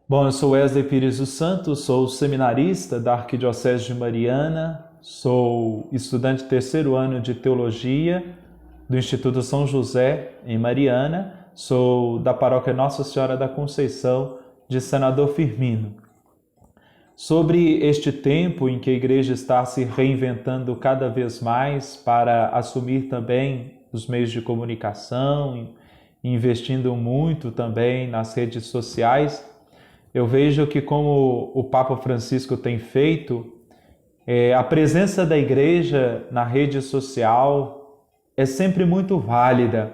Bom, eu sou Wesley Pires dos Santos, sou seminarista da Arquidiocese de Mariana, sou estudante de terceiro ano de Teologia do Instituto São José, em Mariana, sou da paróquia Nossa Senhora da Conceição de Senador Firmino. Sobre este tempo em que a Igreja está se reinventando cada vez mais para assumir também os meios de comunicação, investindo muito também nas redes sociais, eu vejo que, como o Papa Francisco tem feito, a presença da Igreja na rede social é sempre muito válida.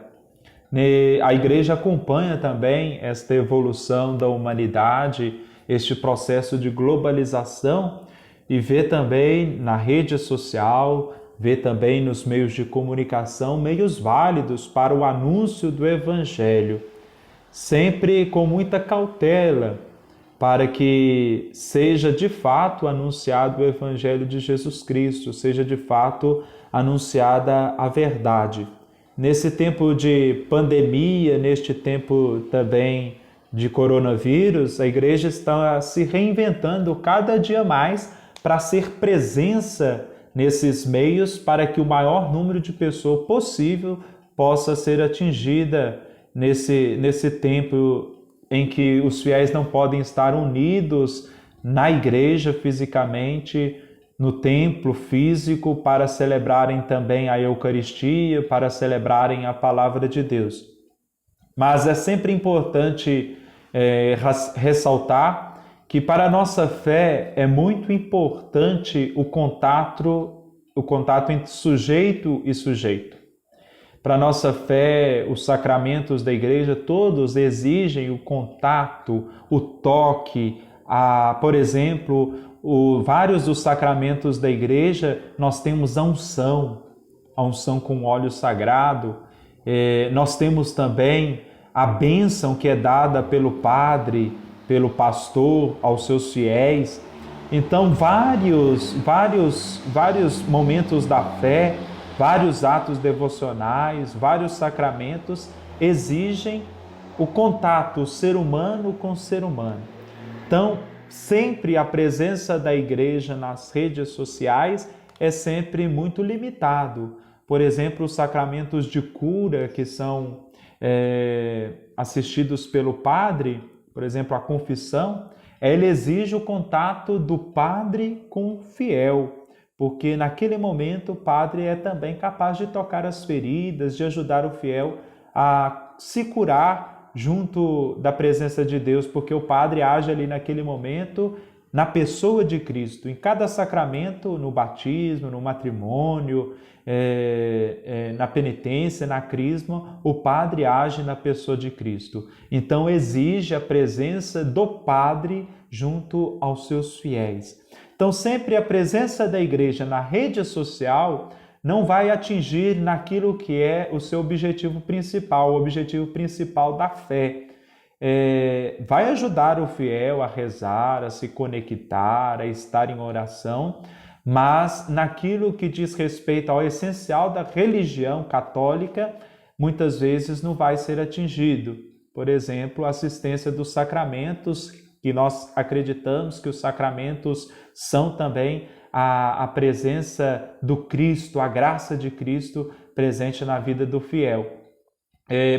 A Igreja acompanha também esta evolução da humanidade, este processo de globalização, e vê também na rede social, vê também nos meios de comunicação, meios válidos para o anúncio do Evangelho, sempre com muita cautela, para que seja de fato anunciado o Evangelho de Jesus Cristo, seja de fato anunciada a verdade. Nesse tempo de pandemia, neste tempo também de coronavírus, a Igreja está se reinventando cada dia mais para ser presença nesses meios, para que o maior número de pessoas possível possa ser atingida nesse tempo em que os fiéis não podem estar unidos na igreja fisicamente, no templo físico, para celebrarem também a Eucaristia, para celebrarem a Palavra de Deus. Mas é sempre importante ressaltar que para a nossa fé é muito importante o contato entre sujeito e sujeito. Para a nossa fé, os sacramentos da Igreja, todos exigem o contato, o toque. Por exemplo, vários dos sacramentos da Igreja, nós temos a unção com óleo sagrado. Nós temos também a bênção que é dada pelo padre, pelo pastor aos seus fiéis. Então, vários momentos da fé, vários atos devocionais, vários sacramentos exigem o contato ser humano com ser humano. Então, sempre a presença da Igreja nas redes sociais é sempre muito limitado. Por exemplo, os sacramentos de cura que são assistidos pelo padre, por exemplo, a confissão, ele exige o contato do padre com o fiel, porque naquele momento o padre é também capaz de tocar as feridas, de ajudar o fiel a se curar junto da presença de Deus, porque o padre age ali naquele momento na pessoa de Cristo. Em cada sacramento, no batismo, no matrimônio, na penitência, na crisma, o padre age na pessoa de Cristo. Então exige a presença do padre junto aos seus fiéis. Então, sempre a presença da Igreja na rede social não vai atingir naquilo que é o seu objetivo principal, o objetivo principal da fé. Vai ajudar o fiel a rezar, a se conectar, a estar em oração, mas naquilo que diz respeito ao essencial da religião católica, muitas vezes não vai ser atingido. Por exemplo, a assistência dos sacramentos, que nós acreditamos que os sacramentos são também a presença do Cristo, a graça de Cristo presente na vida do fiel.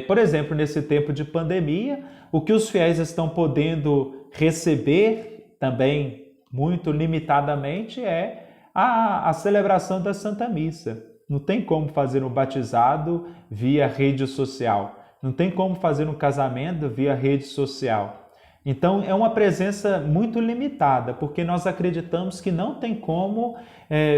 Por exemplo, nesse tempo de pandemia, o que os fiéis estão podendo receber também muito limitadamente é a celebração da Santa Missa. Não tem como fazer um batizado via rede social, não tem como fazer um casamento via rede social. Então, é uma presença muito limitada, porque nós acreditamos que não tem como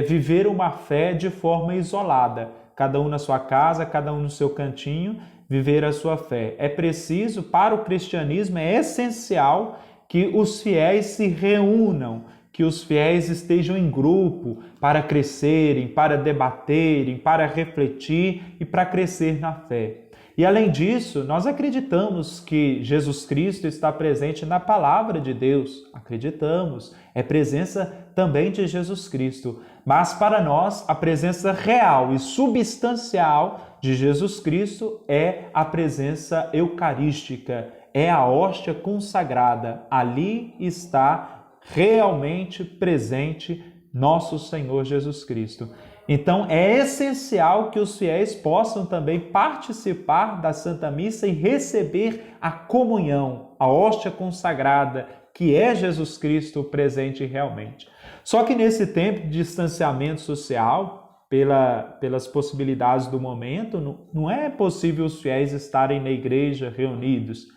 viver uma fé de forma isolada. Cada um na sua casa, cada um no seu cantinho, viver a sua fé. É preciso, para o cristianismo, é essencial que os fiéis se reúnam, que os fiéis estejam em grupo para crescerem, para debaterem, para refletir e para crescer na fé. E além disso, nós acreditamos que Jesus Cristo está presente na palavra de Deus. Acreditamos, é presença também de Jesus Cristo. Mas para nós, a presença real e substancial de Jesus Cristo é a presença eucarística, é a hóstia consagrada. Ali está realmente presente nosso Senhor Jesus Cristo. Então, é essencial que os fiéis possam também participar da Santa Missa e receber a comunhão, a hóstia consagrada, que é Jesus Cristo presente realmente. Só que nesse tempo de distanciamento social, pelas possibilidades do momento, não é possível os fiéis estarem na igreja reunidos.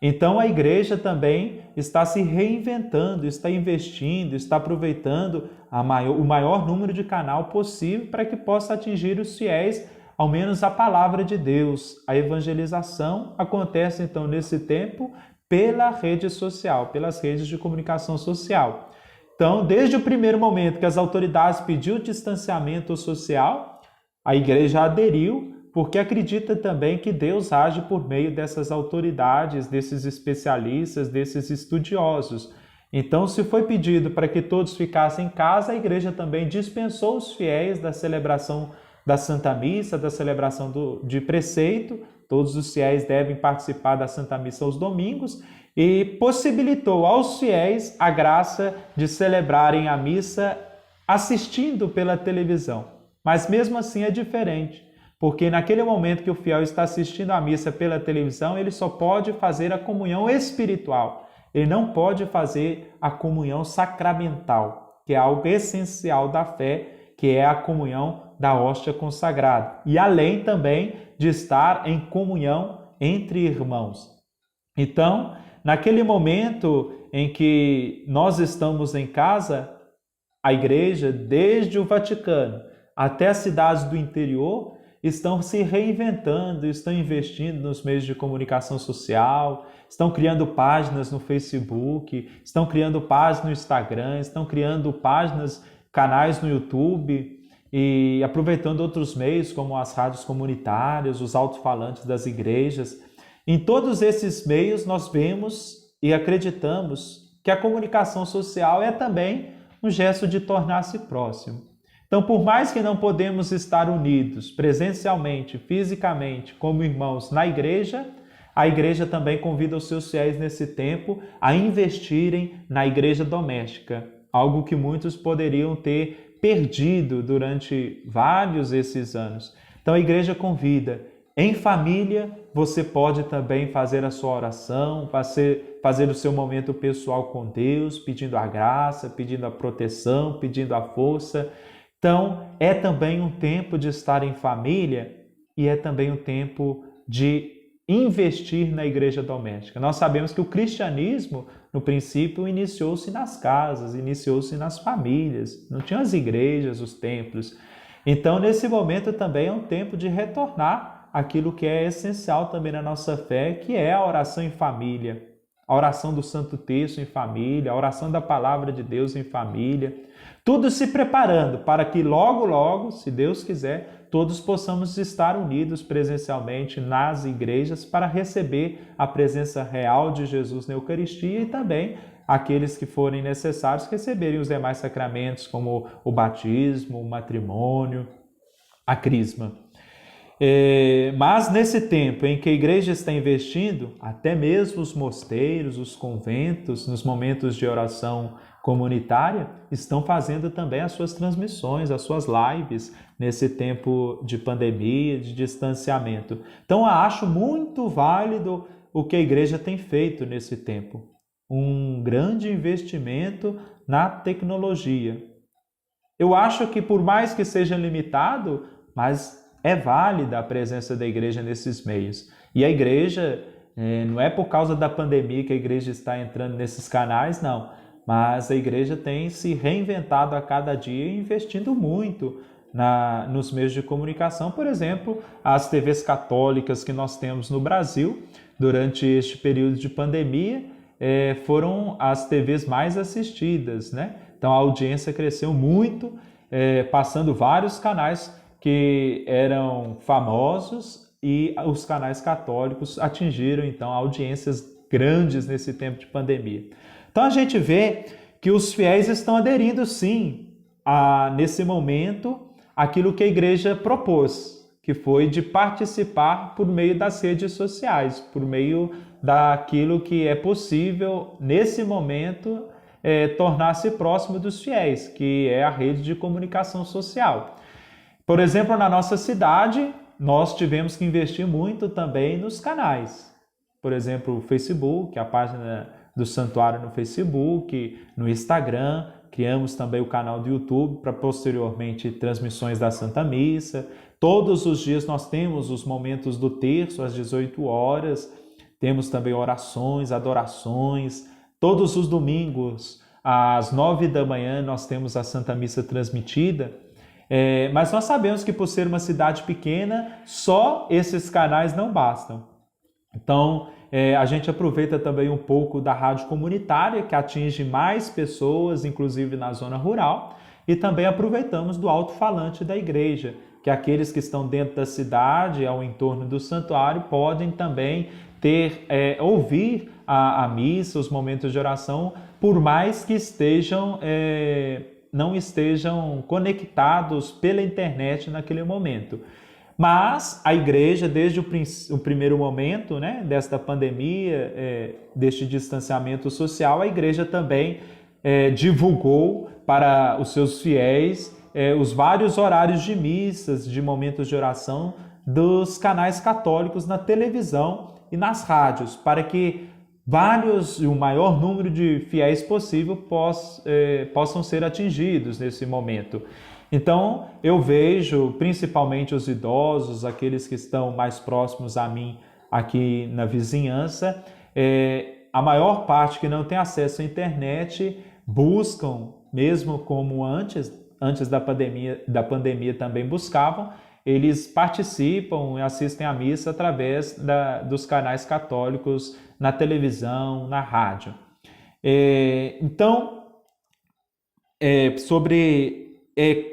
Então a igreja também está se reinventando, está investindo, está aproveitando o maior número de canal possível para que possa atingir os fiéis, ao menos a palavra de Deus. A evangelização acontece então nesse tempo pela rede social, pelas redes de comunicação social. Então, desde o primeiro momento que as autoridades pediu distanciamento social, a igreja aderiu, porque acredita também que Deus age por meio dessas autoridades, desses especialistas, desses estudiosos. Então, se foi pedido para que todos ficassem em casa, a igreja também dispensou os fiéis da celebração da Santa Missa, da celebração de preceito. Todos os fiéis devem participar da Santa Missa aos domingos e possibilitou aos fiéis a graça de celebrarem a missa assistindo pela televisão. Mas mesmo assim é diferente, porque naquele momento que o fiel está assistindo a missa pela televisão, ele só pode fazer a comunhão espiritual. Ele não pode fazer a comunhão sacramental, que é algo essencial da fé, que é a comunhão da hóstia consagrada. E além também de estar em comunhão entre irmãos. Então, naquele momento em que nós estamos em casa, a igreja, desde o Vaticano até as cidades do interior, estão se reinventando, estão investindo nos meios de comunicação social, estão criando páginas no Facebook, estão criando páginas no Instagram, estão criando páginas, canais no YouTube e aproveitando outros meios como as rádios comunitárias, os alto-falantes das igrejas. Em todos esses meios nós vemos e acreditamos que a comunicação social é também um gesto de tornar-se próximo. Então, por mais que não podemos estar unidos presencialmente, fisicamente, como irmãos na igreja, a igreja também convida os seus fiéis nesse tempo a investirem na igreja doméstica, algo que muitos poderiam ter perdido durante vários esses anos. Então, a igreja convida. Em família, você pode também fazer a sua oração, fazer o seu momento pessoal com Deus, pedindo a graça, pedindo a proteção, pedindo a força. Então, é também um tempo de estar em família e é também um tempo de investir na igreja doméstica. Nós sabemos que o cristianismo, no princípio, iniciou-se nas casas, iniciou-se nas famílias, não tinham as igrejas, os templos. Então, nesse momento também é um tempo de retornar aquilo que é essencial também na nossa fé, que é a oração em família, a oração do Santo Terço em família, a oração da Palavra de Deus em família, tudo se preparando para que logo, logo, se Deus quiser, todos possamos estar unidos presencialmente nas igrejas para receber a presença real de Jesus na Eucaristia e também aqueles que forem necessários receberem os demais sacramentos, como o batismo, o matrimônio, a crisma. Mas nesse tempo em que a igreja está investindo, até mesmo os mosteiros, os conventos, nos momentos de oração comunitária, estão fazendo também as suas transmissões, as suas lives nesse tempo de pandemia, de distanciamento. Então, eu acho muito válido o que a igreja tem feito nesse tempo. Um grande investimento na tecnologia. Eu acho que por mais que seja limitado, mas é válida a presença da igreja nesses meios. E a igreja, não é por causa da pandemia que a igreja está entrando nesses canais, não. Mas a igreja tem se reinventado a cada dia, investindo muito nos meios de comunicação. Por exemplo, as TVs católicas que nós temos no Brasil, durante este período de pandemia, foram as TVs mais assistidas, né? Então a audiência cresceu muito, passando vários canais que eram famosos e os canais católicos atingiram então audiências grandes nesse tempo de pandemia. Então a gente vê que os fiéis estão aderindo sim nesse momento aquilo que a igreja propôs, que foi de participar por meio das redes sociais, por meio daquilo que é possível, nesse momento, tornar-se próximo dos fiéis, que é a rede de comunicação social. Por exemplo, na nossa cidade, nós tivemos que investir muito também nos canais. Por exemplo, o Facebook, a página do Santuário no Facebook, no Instagram, criamos também o canal do YouTube para posteriormente transmissões da Santa Missa. Todos os dias nós temos os momentos do terço às 18 horas, temos também orações, adorações. Todos os domingos, às 9 da manhã, nós temos a Santa Missa transmitida. Mas nós sabemos que por ser uma cidade pequena, só esses canais não bastam. Então, a gente aproveita também um pouco da rádio comunitária, que atinge mais pessoas, inclusive na zona rural, e também aproveitamos do alto-falante da igreja, que aqueles que estão dentro da cidade, ao entorno do santuário, podem também ouvir a missa, os momentos de oração, por mais que não estejam conectados pela internet naquele momento. Mas a igreja, desde o primeiro momento, né, desta pandemia, deste distanciamento social, a igreja também divulgou para os seus fiéis os vários horários de missas, de momentos de oração dos canais católicos na televisão e nas rádios, para que o maior número de fiéis possível possam ser atingidos nesse momento. Então, eu vejo principalmente os idosos, aqueles que estão mais próximos a mim aqui na vizinhança, a maior parte que não tem acesso à internet buscam, mesmo como antes da pandemia também buscavam, eles participam e assistem à missa através dos canais católicos na televisão, na rádio. Então,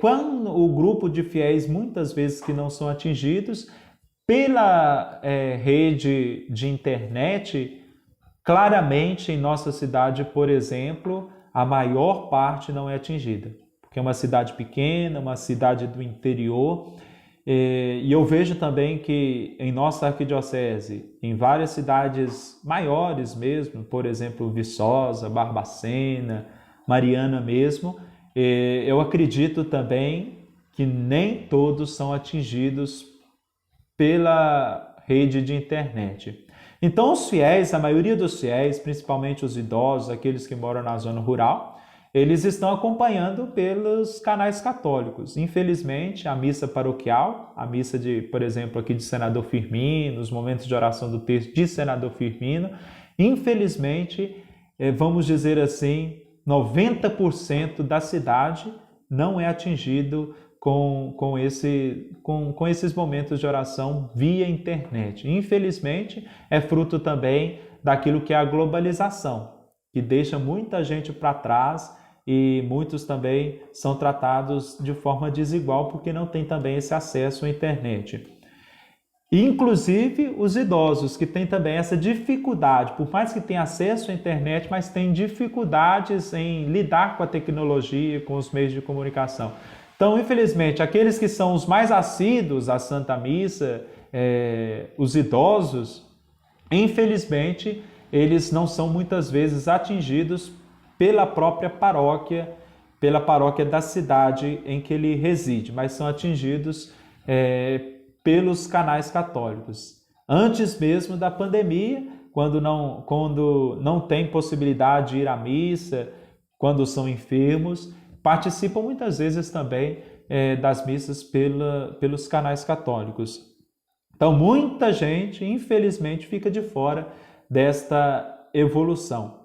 quando o grupo de fiéis, muitas vezes que não são atingidos pela rede de internet, claramente em nossa cidade, por exemplo, a maior parte não é atingida, porque é uma cidade pequena, uma cidade do interior. E eu vejo também que em nossa arquidiocese, em várias cidades maiores mesmo, por exemplo, Viçosa, Barbacena, Mariana mesmo, eu acredito também que nem todos são atingidos pela rede de internet. Então os fiéis, a maioria dos fiéis, principalmente os idosos, aqueles que moram na zona rural, eles estão acompanhando pelos canais católicos. Infelizmente, a missa paroquial, a missa por exemplo, aqui de Senador Firmino, os momentos de oração do terço de Senador Firmino, infelizmente, vamos dizer assim, 90% da cidade não é atingido com esses momentos de oração via internet. Infelizmente, é fruto também daquilo que é a globalização, que deixa muita gente para trás e muitos também são tratados de forma desigual porque não tem também esse acesso à internet. Inclusive os idosos, que têm também essa dificuldade, por mais que tenham acesso à internet, mas têm dificuldades em lidar com a tecnologia, com os meios de comunicação. Então, infelizmente, aqueles que são os mais assíduos à Santa Missa, os idosos, infelizmente, eles não são muitas vezes atingidos pela própria paróquia, pela paróquia da cidade em que ele reside, mas são atingidos pelos canais católicos. Antes mesmo da pandemia, quando não tem possibilidade de ir à missa, quando são enfermos, participam muitas vezes também das missas pelos canais católicos. Então, muita gente, infelizmente, fica de fora desta evolução.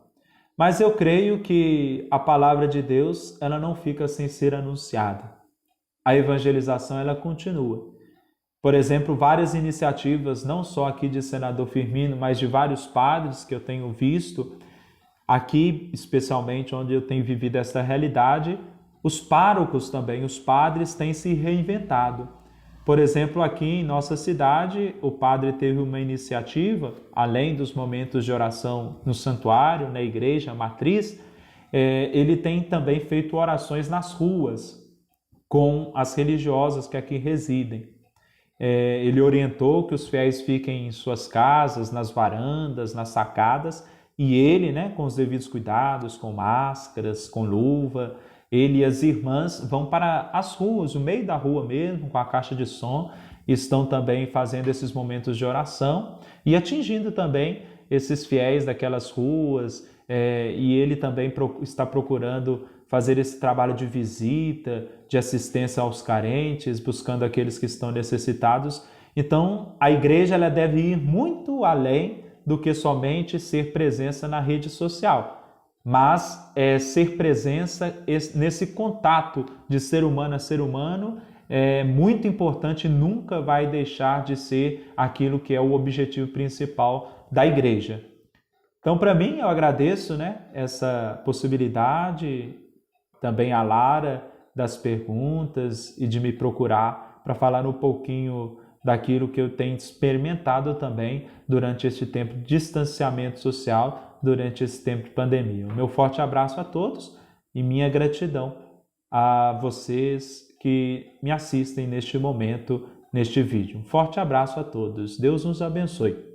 Mas eu creio que a palavra de Deus, ela não fica sem ser anunciada. A evangelização, ela continua. Por exemplo, várias iniciativas, não só aqui de Senador Firmino, mas de vários padres que eu tenho visto, aqui especialmente onde eu tenho vivido essa realidade, os párocos também, os padres têm se reinventado. Por exemplo, aqui em nossa cidade, o padre teve uma iniciativa, além dos momentos de oração no santuário, na igreja, matriz, ele tem também feito orações nas ruas com as religiosas que aqui residem. Ele orientou que os fiéis fiquem em suas casas, nas varandas, nas sacadas, e ele, né, com os devidos cuidados, com máscaras, com luva, ele e as irmãs vão para as ruas, no meio da rua mesmo, com a caixa de som, estão também fazendo esses momentos de oração e atingindo também esses fiéis daquelas ruas, e ele também está procurando fazer esse trabalho de visita, de assistência aos carentes, buscando aqueles que estão necessitados. Então, a igreja ela deve ir muito além do que somente ser presença na rede social, mas ser presença nesse contato de ser humano a ser humano é muito importante e nunca vai deixar de ser aquilo que é o objetivo principal da igreja. Então, para mim, eu agradeço, né, essa possibilidade, também a Lara, das perguntas e de me procurar para falar um pouquinho daquilo que eu tenho experimentado também durante este tempo de distanciamento social, durante esse tempo de pandemia. O meu forte abraço a todos e minha gratidão a vocês que me assistem neste momento, neste vídeo. Um forte abraço a todos. Deus nos abençoe.